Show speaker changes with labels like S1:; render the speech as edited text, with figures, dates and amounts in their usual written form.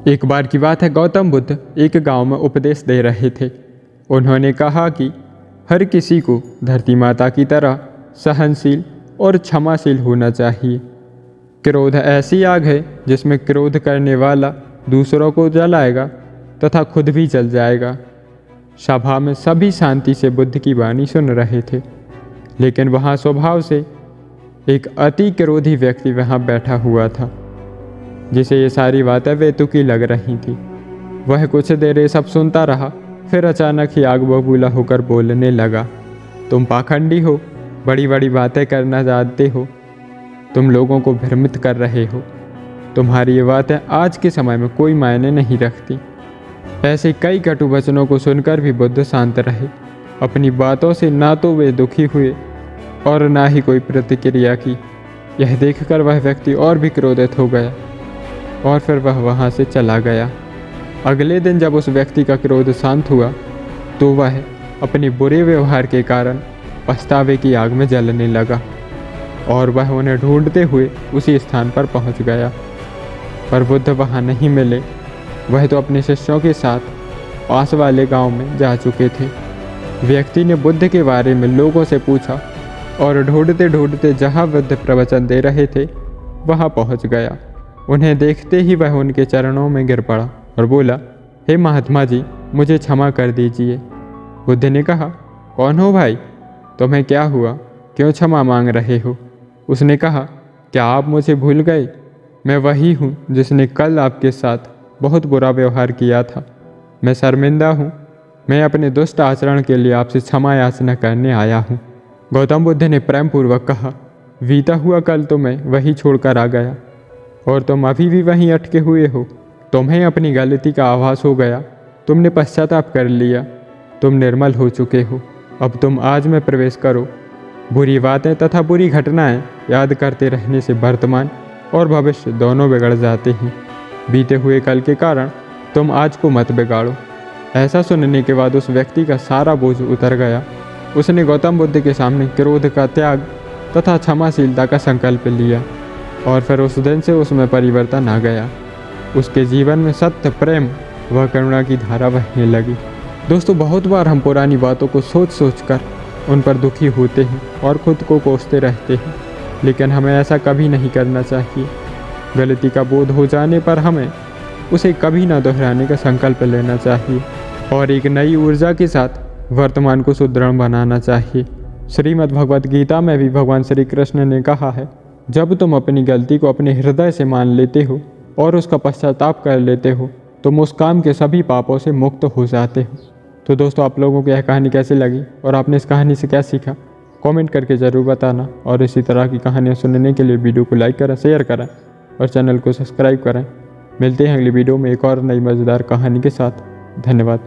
S1: एक बार की बात है, गौतम बुद्ध एक गांव में उपदेश दे रहे थे। उन्होंने कहा कि हर किसी को धरती माता की तरह सहनशील और क्षमाशील होना चाहिए। क्रोध ऐसी आग है जिसमें क्रोध करने वाला दूसरों को जलाएगा तथा खुद भी जल जाएगा। सभा में सभी शांति से बुद्ध की वाणी सुन रहे थे, लेकिन वहाँ स्वभाव से एक अति क्रोधी व्यक्ति वहाँ बैठा हुआ था, जिसे ये सारी बातें बेतुकी लग रही थी। वह कुछ देर ये सब सुनता रहा, फिर अचानक ही आग बबूला होकर बोलने लगा, तुम पाखंडी हो, बड़ी बड़ी बातें करना जानते हो, तुम लोगों को भ्रमित कर रहे हो, तुम्हारी ये बातें आज के समय में कोई मायने नहीं रखती। ऐसे कई कटु वचनों को सुनकर भी बुद्ध शांत रहे। अपनी बातों से ना तो वे दुखी हुए और ना ही कोई प्रतिक्रिया की। यह देखकर वह व्यक्ति और भी क्रोधित हो गया और फिर वह वहाँ से चला गया। अगले दिन जब उस व्यक्ति का क्रोध शांत हुआ तो वह अपने बुरे व्यवहार के कारण पछतावे की आग में जलने लगा और वह उन्हें ढूंढते हुए उसी स्थान पर पहुँच गया। पर बुद्ध वहाँ नहीं मिले। वह तो अपने शिष्यों के साथ पास वाले गांव में जा चुके थे। व्यक्ति ने बुद्ध के बारे में लोगों से पूछा और ढूंढते ढूंढते जहाँ बुद्ध प्रवचन दे रहे थे वहाँ पहुँच गया। उन्हें देखते ही वह उनके चरणों में गिर पड़ा और बोला, हे महात्मा जी, मुझे क्षमा कर दीजिए। बुद्ध ने कहा, कौन हो भाई, तुम्हें क्या हुआ, क्यों क्षमा मांग रहे हो? उसने कहा, क्या आप मुझे भूल गए? मैं वही हूँ जिसने कल आपके साथ बहुत बुरा व्यवहार किया था। मैं शर्मिंदा हूँ। मैं अपने दुष्ट आचरण के लिए आपसे क्षमा याचना करने आया हूँ। गौतम बुद्ध ने प्रेम पूर्वक कहा, बीता हुआ कल तो मैं वही छोड़कर आ गया और तुम अभी भी वहीं अटके हुए हो। तुम्हें अपनी गलती का आभास हो गया, तुमने पश्चाताप कर लिया, तुम निर्मल हो चुके हो। अब तुम आज में प्रवेश करो। बुरी बातें तथा बुरी घटनाएं याद करते रहने से वर्तमान और भविष्य दोनों बिगड़ जाते हैं। बीते हुए कल के कारण तुम आज को मत बिगाड़ो। ऐसा सुनने के बाद उस व्यक्ति का सारा बोझ उतर गया। उसने गौतम बुद्ध के सामने क्रोध का त्याग तथा क्षमाशीलता का संकल्प लिया और फिर उस दिन से उसमें परिवर्तन आ गया। उसके जीवन में सत्य, प्रेम व करुणा की धारा बहने लगी। दोस्तों, बहुत बार हम पुरानी बातों को सोच सोच कर उन पर दुखी होते हैं और खुद को कोसते रहते हैं, लेकिन हमें ऐसा कभी नहीं करना चाहिए। गलती का बोध हो जाने पर हमें उसे कभी ना दोहराने का संकल्प लेना चाहिए और एक नई ऊर्जा के साथ वर्तमान को सुदृढ़ बनाना चाहिए। श्रीमद् भगवद गीता में भी भगवान श्री कृष्ण ने कहा है, जब तुम अपनी गलती को अपने हृदय से मान लेते हो और उसका पश्चाताप कर लेते हो, तुम उस काम के सभी पापों से मुक्त हो जाते हो। तो दोस्तों, आप लोगों को यह कहानी कैसी लगी और आपने इस कहानी से क्या सीखा, कमेंट करके ज़रूर बताना। और इसी तरह की कहानियाँ सुनने के लिए वीडियो को लाइक करें, शेयर करें और चैनल को सब्सक्राइब करें। मिलते हैं अगली वीडियो में एक और नई मज़ेदार कहानी के साथ। धन्यवाद।